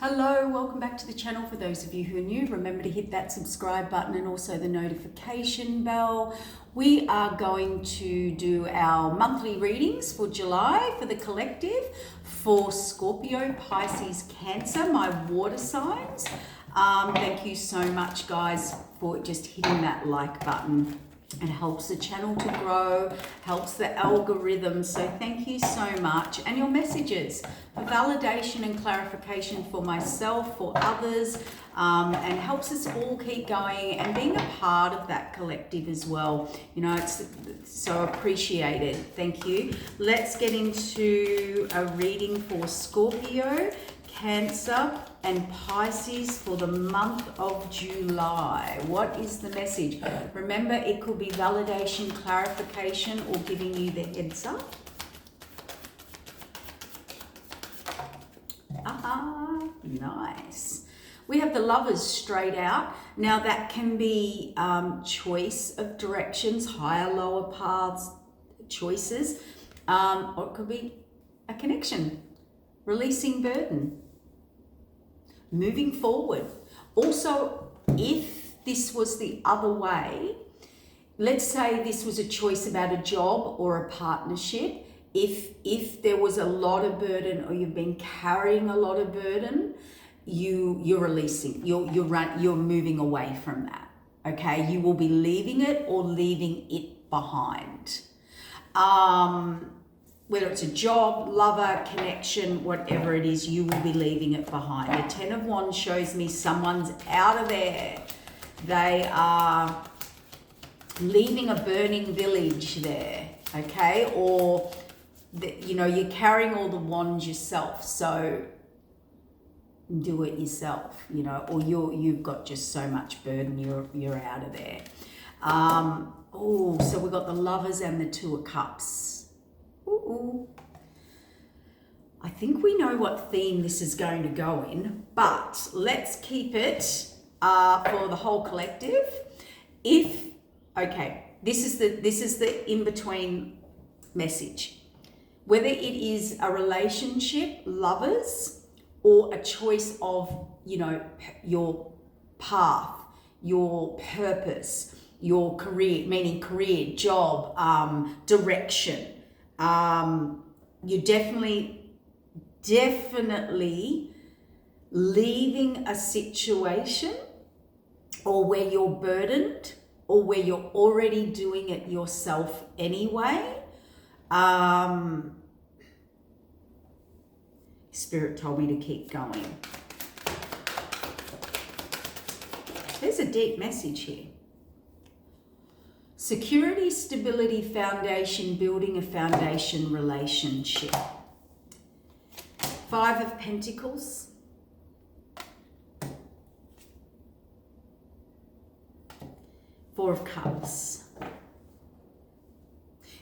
Hello, welcome back to the channel. For those of you who are new, remember to hit that subscribe button and also the notification bell. We are going to do our monthly readings for July for the collective for Scorpio, Pisces, Cancer, my water signs. Thank you so much, guys, for just hitting that like button. It helps the channel to grow, helps the algorithm. So thank you so much. And your messages for validation and clarification for myself, for others, and helps us all keep going and being a part of that collective as well. You know, it's so appreciated. Thank you. Let's get into a reading for Scorpio, Cancer and Pisces for the month of July. What is the message? Remember, it could be validation, clarification, or giving you the heads up. Nice. We have the Lovers straight out. Now that can be choice of directions, higher, lower paths, choices, or it could be a connection, releasing burden, moving forward. Also, if this was the other way, let's say this was a choice about a job or a partnership. If there was a lot of burden, or you've been carrying a lot of burden, you're releasing. You're moving away from that. Okay, you will be leaving it or leaving it behind. Whether it's a job, lover, connection, whatever it is, you will be leaving it behind. The Ten of Wands shows me someone's out of there. They are leaving a burning village there, okay? Or, you're carrying all the wands yourself, so do it yourself, or you've got just so much burden, you're out of there. So we've got the Lovers and the Two of Cups. I think we know what theme this is going to go in, but let's keep it for the whole collective. This is the in-between message. Whether it is a relationship, lovers, or a choice of, your path, your purpose, your career, meaning career, job, direction. You're definitely leaving a situation, or where you're burdened, or where you're already doing it yourself anyway. Spirit told me to keep going. There's a deep message here. Security, stability, foundation, building a foundation relationship. Five of Pentacles. Four of Cups.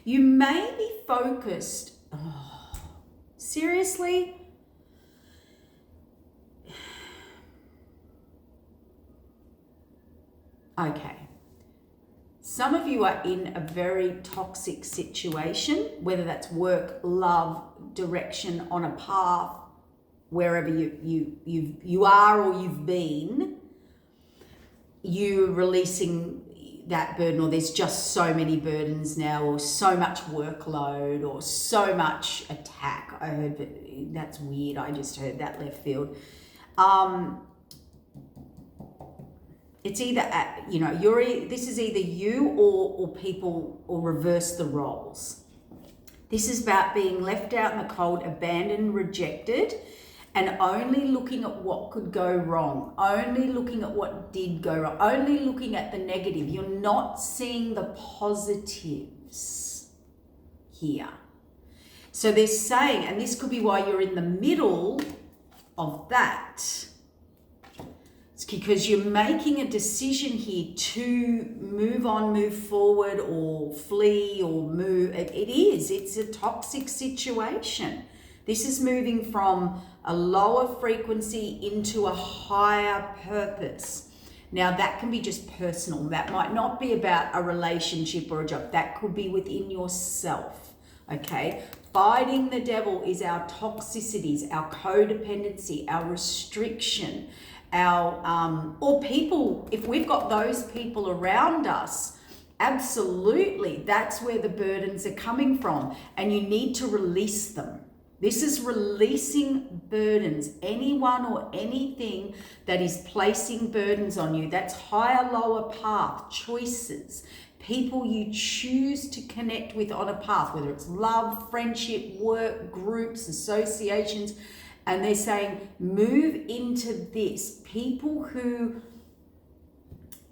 You may be focused. Seriously? Okay. Some of you are in a very toxic situation, whether that's work, love, direction, on a path, wherever you are or you've been. You're releasing that burden, or there's just so many burdens now, or so much workload, or so much attack. I heard that's weird. I just heard that left field. It's either, this is either you or people, or reverse the roles. This is about being left out in the cold, abandoned, rejected, and only looking at what could go wrong, only looking at what did go wrong, only looking at the negative. You're not seeing the positives here. So they're saying, and this could be why you're in the middle of that. It's because you're making a decision here to move on, move forward, or flee, or move. It's a toxic situation. This is moving from a lower frequency into a higher purpose. Now that can be just personal. That might not be about a relationship or a job. That could be within yourself. okay? Fighting the devil is our toxicities, our codependency, our restriction, our, or people, if we've got those people around us, absolutely, that's where the burdens are coming from, and you need to release them. This is releasing burdens. Anyone or anything that is placing burdens on you, that's higher, lower path, choices, people you choose to connect with on a path, whether it's love, friendship, work, groups, associations, and they're saying, move into this. People who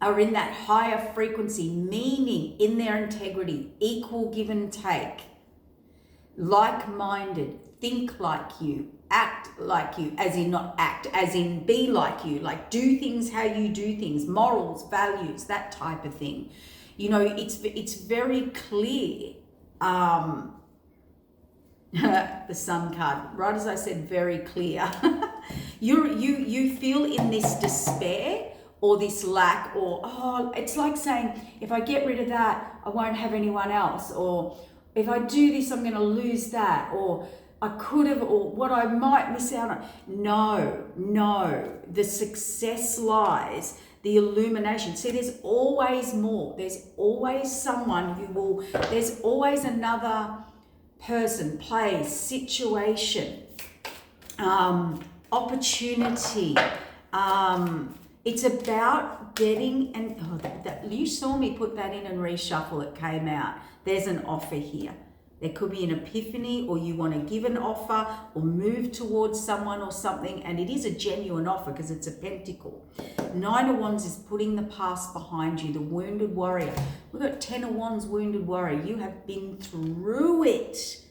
are in that higher frequency, meaning in their integrity, equal give and take, like-minded, think like you, act like you, as in not act, as in be like you, like do things how you do things, morals, values, that type of thing. You know, it's very clear. The Sun card, right as I said, very clear. You feel in this despair or this lack, or it's like saying, if I get rid of that, I won't have anyone else, or if I do this, I'm going to lose that, or I could have, or what I might miss out on. No, the success lies, the illumination. See, there's always more. There's always someone who will, there's always another person, place, situation, opportunity. It's about getting, and that you saw me put that in and reshuffle, it came out. There's an offer here. There could be an epiphany, or you want to give an offer or move towards someone or something, and it is a genuine offer because it's a pentacle. 9 of Wands is putting the past behind you, the wounded warrior. We've got 10 of Wands, wounded warrior. You have been through it.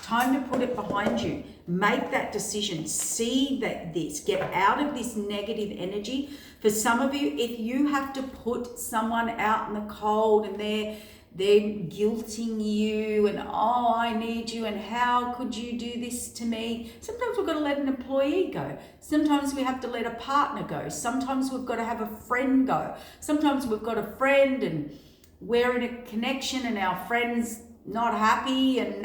Time to put it behind you. Make that decision. See that this, get out of this negative energy. For some of you, if you have to put someone out in the cold and they're guilting you and, oh, I need you, and how could you do this to me? Sometimes we've got to let an employee go. Sometimes we have to let a partner go. Sometimes we've got to have a friend go. Sometimes we've got a friend and we're in a connection and our friend's not happy, and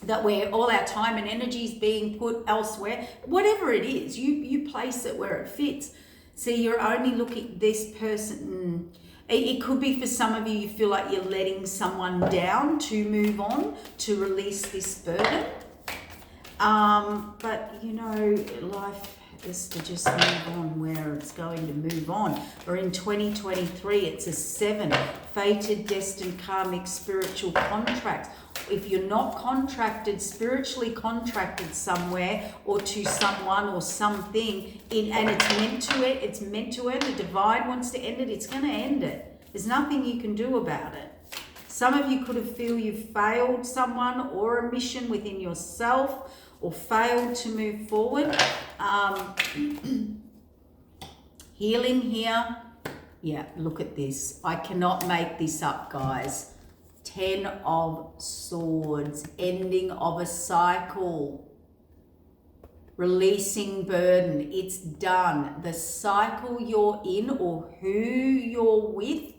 that where all our time and energy is being put elsewhere. Whatever it is, you place it where it fits. See, you're only looking at this person. It could be for some of you, you feel like you're letting someone down to move on, to release this burden. But, you know, life is to just move on where it's going to move on. We're in 2023, it's a 7, fated, destined, karmic, spiritual contracts. If you're not contracted, spiritually contracted somewhere or to someone or something, and it's meant to end, the divine wants to end it, it's going to end it. There's nothing you can do about it. Some of you could have feel you've failed someone or a mission within yourself, or failed to move forward. Healing here. Yeah, look at this. I cannot make this up, guys. 10 of Swords, ending of a cycle, releasing burden. It's done. The cycle you're in, or who you're with,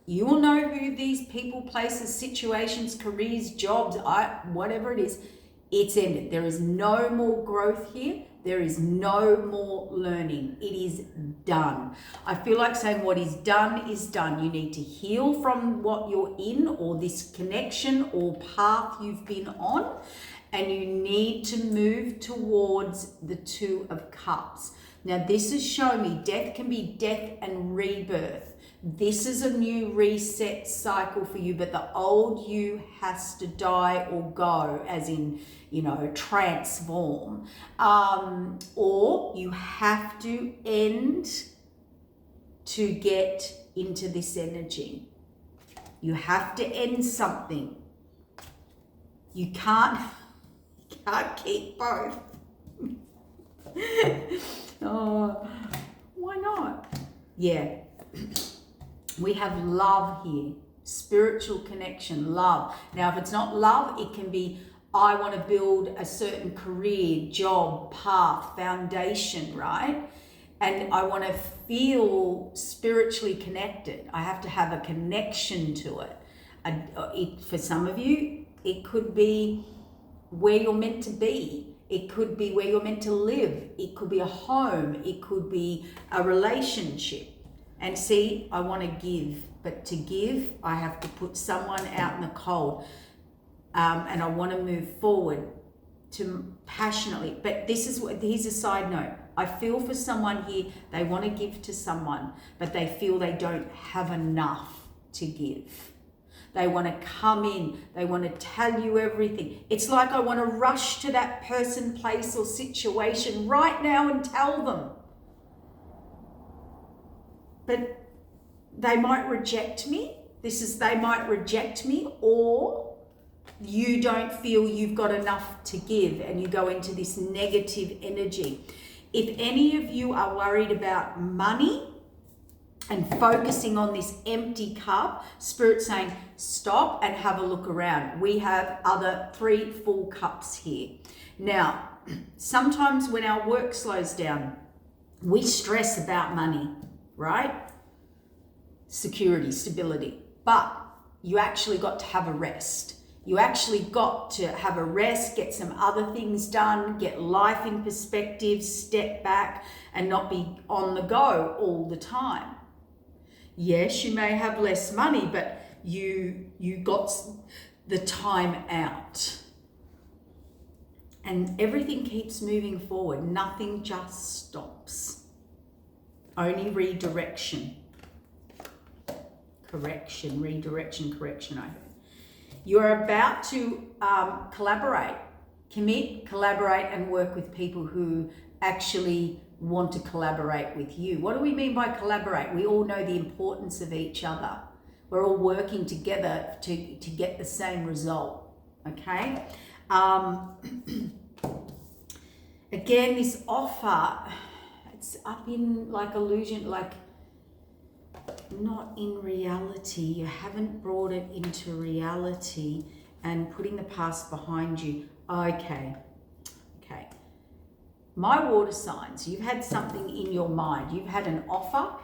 you will know who these people, places, situations, careers, jobs, whatever it is, it's ended. There is no more growth here. There is no more learning. It is done. I feel like saying what is done is done. You need to heal from what you're in, or this connection or path you've been on, and you need to move towards the 2 of Cups. Now, this is showing me death can be death and rebirth. This is a new reset cycle for you, but the old you has to die or go, as in, you know, transform. Or you have to end to get into this energy. You have to end something. You can't keep both. Oh, why not? Yeah. We have love here, spiritual connection, love. Now, if it's not love, it can be, I want to build a certain career, job, path, foundation, right? And I want to feel spiritually connected. I have to have a connection to it. For some of you, it could be where you're meant to be. It could be where you're meant to live. It could be a home. It could be a relationship. And see, I want to give, but to give, I have to put someone out in the cold. And I want to move forward to passionately. But here's a side note. I feel for someone here, they want to give to someone, but they feel they don't have enough to give. They want to come in. They want to tell you everything. It's like I want to rush to that person, place, or situation right now and tell them. But they might reject me. They might reject me, or you don't feel you've got enough to give and you go into this negative energy. If any of you are worried about money and focusing on this empty cup, Spirit's saying, stop and have a look around. We have other 3 full cups here. Now, sometimes when our work slows down, we stress about money, right? Security, stability. But you actually got to have a rest. You actually got to have a rest, get some other things done, get life in perspective, step back and not be on the go all the time. Yes, you may have less money, but you got the time out. And everything keeps moving forward. Nothing just stops. Only redirection. Redirection, correction, I heard. You're about to collaborate, commit, collaborate, and work with people who actually want to collaborate with you. What do we mean by collaborate? We all know the importance of each other. We're all working together to get the same result, okay? Again, this offer, it's up in like illusion, like not in reality. You haven't brought it into reality and putting the past behind you. Okay. My water signs, you've had something in your mind. You've had an offer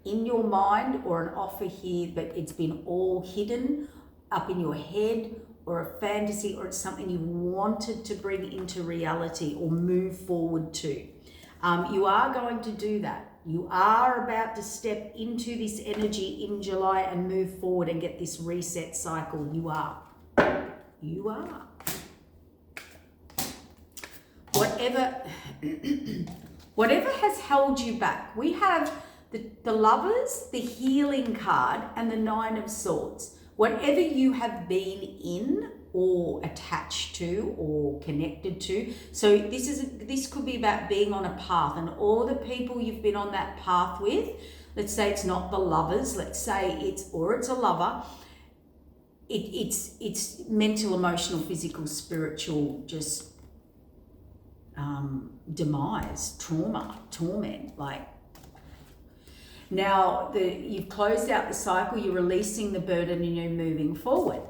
in your mind or an offer here, but it's been all hidden up in your head, or a fantasy, or it's something you wanted to bring into reality or move forward to. You are going to do that. You are about to step into this energy in July and move forward and get this reset cycle. You are. Whatever has held you back. We have the Lovers, the Healing card, and the 9 of Swords. Whatever you have been in or attached to or connected to. So this could be about being on a path, and all the people you've been on that path with, let's say it's not the Lovers, let's say it's a lover. It's mental, emotional, physical, spiritual, just demise, trauma, torment, like. Now you've closed out the cycle, you're releasing the burden, and you're moving forward.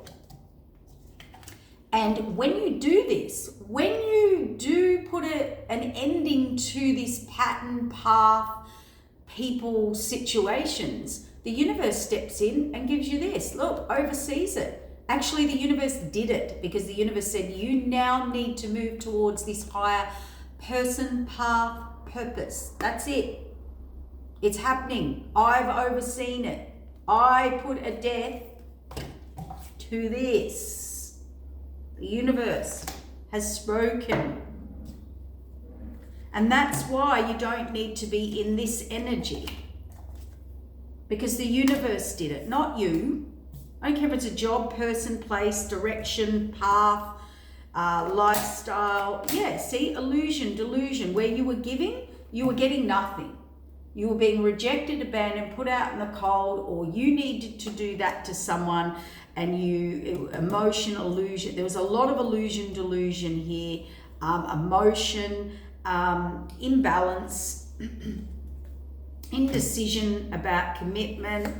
And when you do this, when you do put an ending to this pattern, path, people, situations, the universe steps in and gives you this. Look, oversees it. Actually, the universe did it, because the universe said you now need to move towards this higher person, path, purpose. That's it. It's happening. I've overseen it. I put a death to this. The universe has spoken. And that's why you don't need to be in this energy. Because the universe did it, not you. I don't care if it's a job, person, place, direction, path, lifestyle. Yeah, see, illusion, delusion. Where you were giving, you were getting nothing. You were being rejected, abandoned, put out in the cold, or you needed to do that to someone, and emotion, illusion. There was a lot of illusion, delusion here, emotion, imbalance, indecision about commitment.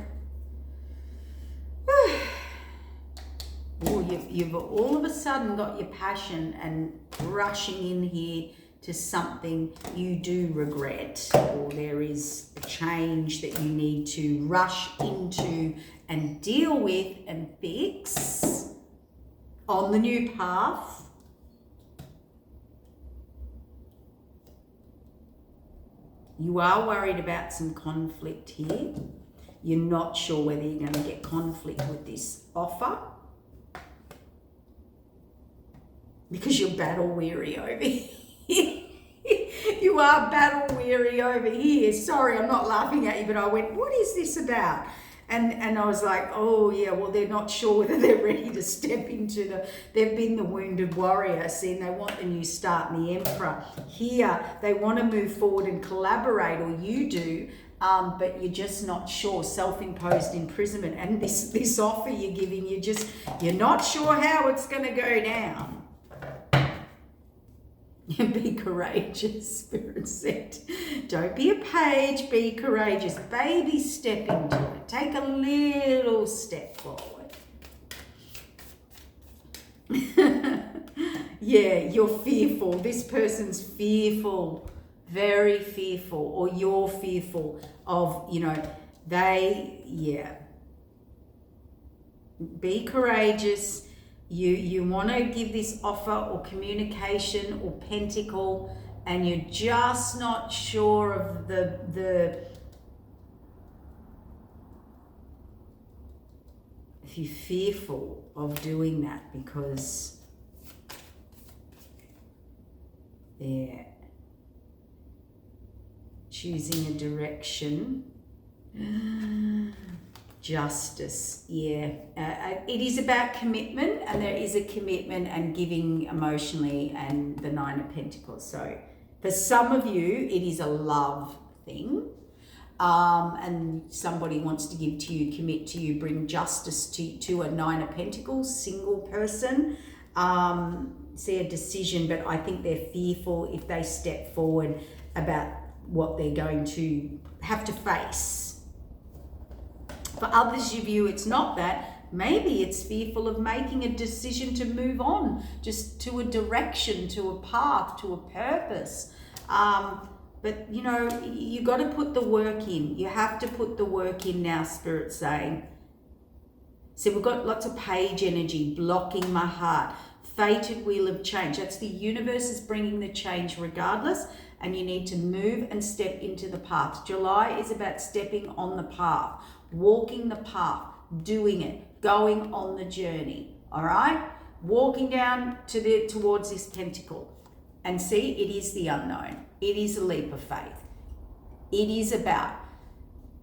You've all of a sudden got your passion and rushing in here to something you do regret, or there is a change that you need to rush into and deal with and fix on the new path. You are worried about some conflict here. You're not sure whether you're going to get conflict with this offer because you're battle weary over here. You are battle weary over here. Sorry, I'm not laughing at you, but I went, what is this about? And I was like, oh yeah, well, they're not sure whether they're ready to step into they've been the wounded warrior. See, and they want the new start and the emperor. Here, they want to move forward and collaborate, or you do, but you're just not sure. Self-imposed imprisonment. And this offer you're giving, you're not sure how it's going to go down. Be courageous, Spirit said. Don't be a page, be courageous. Baby step into it. Take a little step forward. Yeah, you're fearful. This person's fearful, very fearful, or you're fearful of, Be courageous. You want to give this offer or communication or pentacle, and you're just not sure of if you're fearful of doing that because they're choosing a direction. Justice, yeah. It is about commitment, and there is a commitment and giving emotionally, and the Nine of Pentacles. So for some of you, it is a love thing, and somebody wants to give to you, commit to you, bring justice to a Nine of Pentacles, single person. See a decision, but I think they're fearful if they step forward about what they're going to have to face. For others of you, it's not that. Maybe it's fearful of making a decision to move on, just to a direction, to a path, to a purpose. But, you got to put the work in. You have to put the work in now, Spirit's saying. So we've got lots of page energy blocking my heart. Fated wheel of change. That's the universe is bringing the change regardless, and you need to move and step into the path. July is about stepping on the path. Walking the path, doing it, going on the journey, all right? Walking down towards this pentacle. And see, it is the unknown. It is a leap of faith. It is about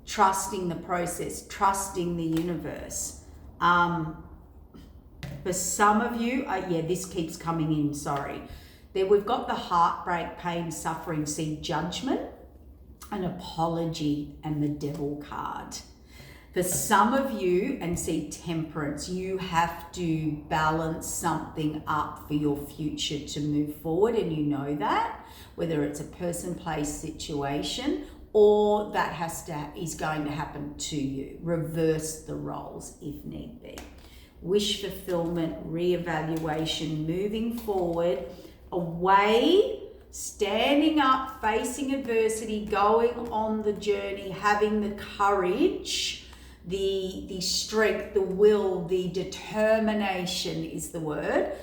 trusting the process, trusting the universe. For some of you, this keeps coming in, sorry. We've got the heartbreak, pain, suffering, see judgment, an apology, and the devil card. For some of you, and see temperance, you have to balance something up for your future to move forward, and you know that, whether it's a person, place, situation, or that is going to happen to you. Reverse the roles if need be. Wish fulfillment, reevaluation, moving forward, away, standing up, facing adversity, going on the journey, having the courage, the strength, the will, the determination is the word,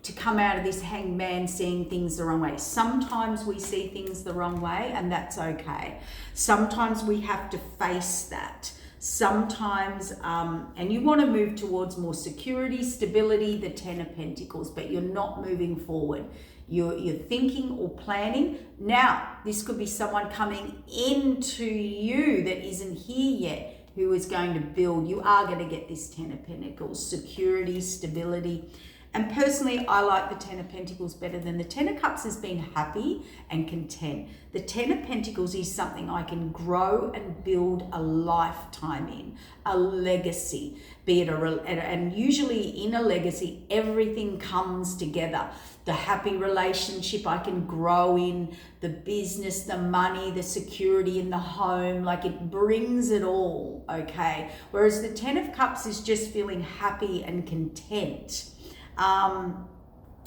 to come out of this hanged man seeing things the wrong way. Sometimes we see things the wrong way, and that's okay. Sometimes we have to face that. Sometimes, and you want to move towards more security, stability, the Ten of Pentacles, but you're not moving forward. You're thinking or planning. Now, this could be someone coming into you that isn't here yet, who is going to build. You are going to get this Ten of Pentacles, security, stability. And personally, I like the Ten of Pentacles better than the Ten of Cups has been happy and content. The Ten of Pentacles is something I can grow and build a lifetime in, a legacy, be it and usually in a legacy, everything comes together. The happy relationship I can grow in, the business, the money, the security in the home, like it brings it all, okay? Whereas the Ten of Cups is just feeling happy and content.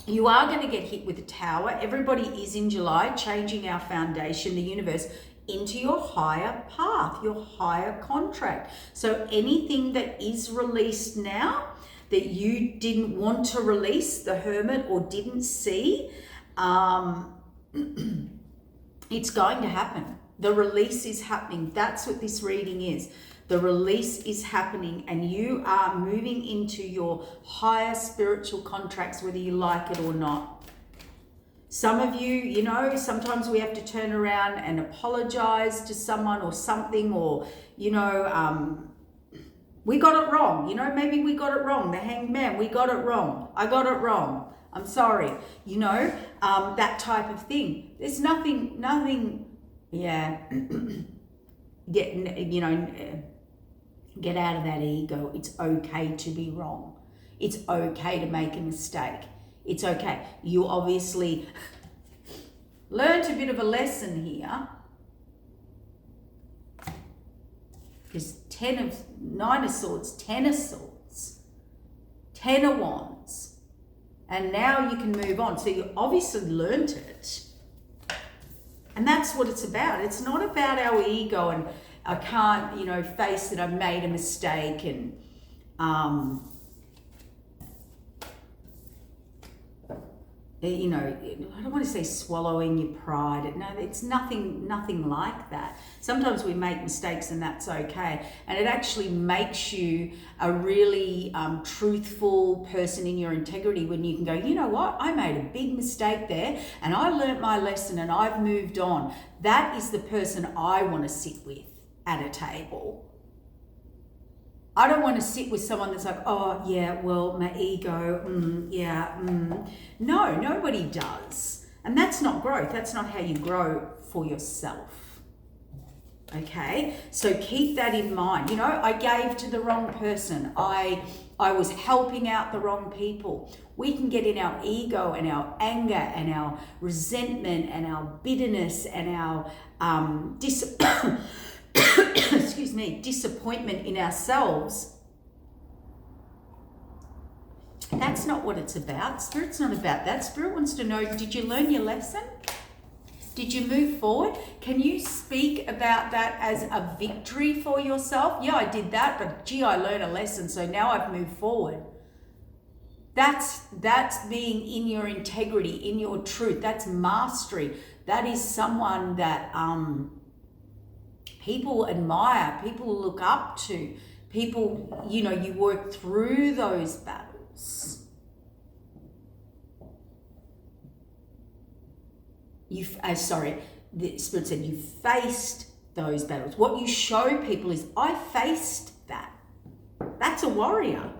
You are going to get hit with a tower. Everybody is in July changing our foundation. The universe into your higher path, your higher contract. So anything that is released now that you didn't want to release, the Hermit, or didn't see, it's going to happen. The release is happening. That's what this reading is. The release is happening, and you are moving into your higher spiritual contracts, whether you like it or not. Some of you, you know, sometimes we have to turn around and apologize to someone or something, or, you know, we got it wrong. You know, maybe we got it wrong. The Hanged Man, we got it wrong. I got it wrong. I'm sorry. You know, that type of thing. There's nothing, yeah. Get out of that ego. It's okay to be wrong. It's okay to make a mistake. It's okay. You obviously learned a bit of a lesson here. Because 9 of Swords, 10 of Swords, 10 of Wands. And now you can move on. So you obviously learned it. And that's what it's about. It's not about our ego and I can't, you know, face that I've made a mistake and, you know, I don't want to say swallowing your pride. No, it's nothing like that. Sometimes we make mistakes and that's okay. And it actually makes you a really truthful person in your integrity when you can go, you know what, I made a big mistake there and I learnt my lesson and I've moved on. That is the person I want to sit with at a table. I don't want to sit with someone that's like, oh yeah, well, my ego, No, nobody does. And that's not growth. That's not how you grow for yourself. Okay? So keep that in mind. You know, I gave to the wrong person. I was helping out the wrong people. We can get in our ego and our anger and our resentment and our bitterness and our disappointment in ourselves. That's not what it's about. Spirit's not about that. Spirit wants to know, did you learn your lesson? Did you move forward? Can you speak about that as a victory for yourself? Yeah, I did that, but gee, I learned a lesson, so now I've moved forward. That's being in your integrity, in your truth. That's mastery. That is someone that people admire, people look up to, people, you know, you work through those battles. The Spirit said you faced those battles. What you show people is, I faced that. That's a warrior.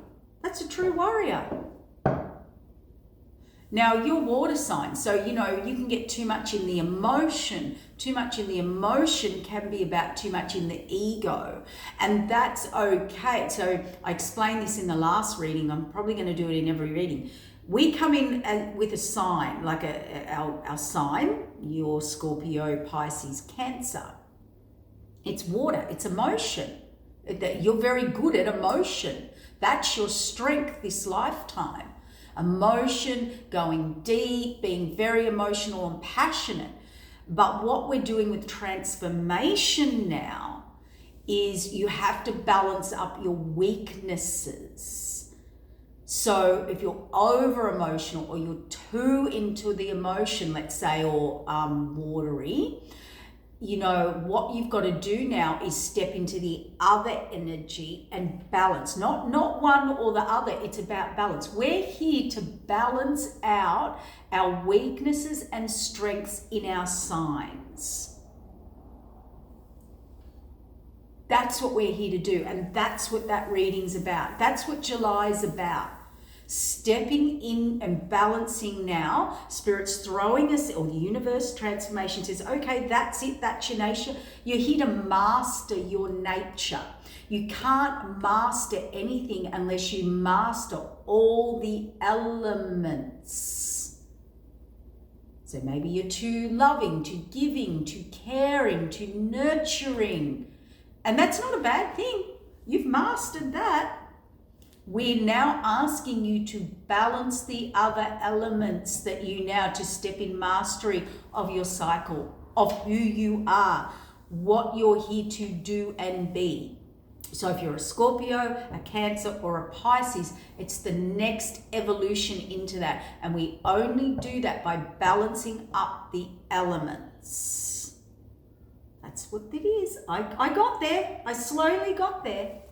That's a true warrior. Now, you're water sign, so, you know, you can get too much in the emotion. Too much in the emotion can be about too much in the ego, and that's okay. So I explained this in the last reading. I'm probably going to do it in every reading. We come in with a sign, like our sign, your Scorpio, Pisces, Cancer. It's water, it's emotion. You're very good at emotion. That's your strength this lifetime. Emotion, going deep, being very emotional and passionate. But what we're doing with transformation now is you have to balance up your weaknesses. So if you're over emotional or you're too into the emotion, let's say, or watery, you know, what you've got to do now is step into the other energy and balance. Not one or the other, it's about balance. We're here to balance out our weaknesses and strengths in our signs. That's what we're here to do, and that's what that reading's about. That's what July's about. Stepping in and balancing now. Spirit's throwing us, or the universe transformation says, okay, that's it, that's your nature. You're here to master your nature. You can't master anything unless you master all the elements. So maybe you're too loving, too giving, too caring, too nurturing. And that's not a bad thing. You've mastered that. We're now asking you to balance the other elements that you now, to step in mastery of your cycle, of who you are. what you're here to do and be. So if you're a Scorpio, a Cancer, or a Pisces, it's the next evolution into that. And we only do that by balancing up the elements. That's what it is. I got there. I slowly got there.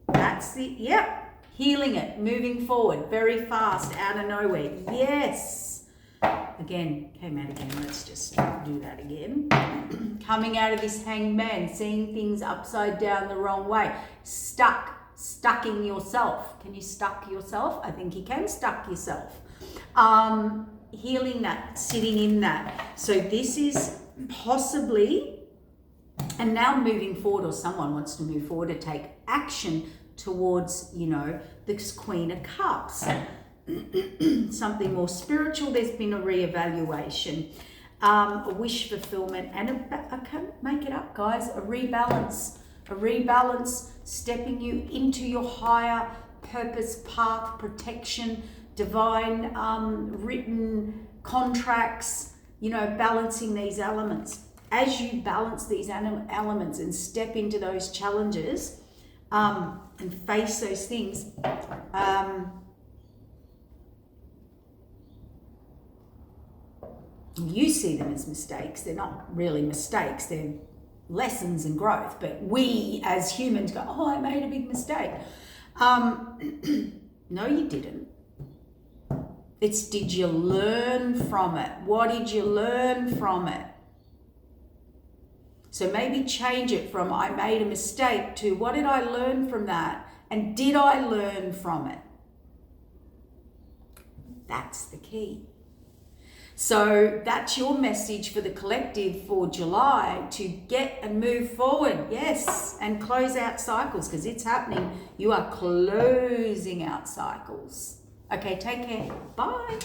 That's the, yep, healing it, moving forward, very fast, out of nowhere. Yes. Again, came out again. Let's just do that again. Coming out of this Hanged Man, seeing things upside down the wrong way. Stucking yourself. Can you stuck yourself? I think you can stuck yourself. Healing that, sitting in that. So this is possibly, and now moving forward, or someone wants to move forward to take action towards, you know, this Queen of Cups. Something more spiritual. There's been a reevaluation, a wish fulfillment, and I can't make it up, guys, a rebalance, stepping you into your higher purpose, path, protection, divine written contracts, you know, balancing these elements. As you balance these elements and step into those challenges and face those things, you see them as mistakes. They're not really mistakes. They're lessons and growth. But we as humans go, oh, I made a big mistake. No, you didn't. It's, did you learn from it? What did you learn from it? So maybe change it from I made a mistake to what did I learn from that? And did I learn from it? That's the key. So that's your message for the collective for July, to get and move forward. Yes, and close out cycles, because it's happening. You are closing out cycles. Okay, take care. Bye.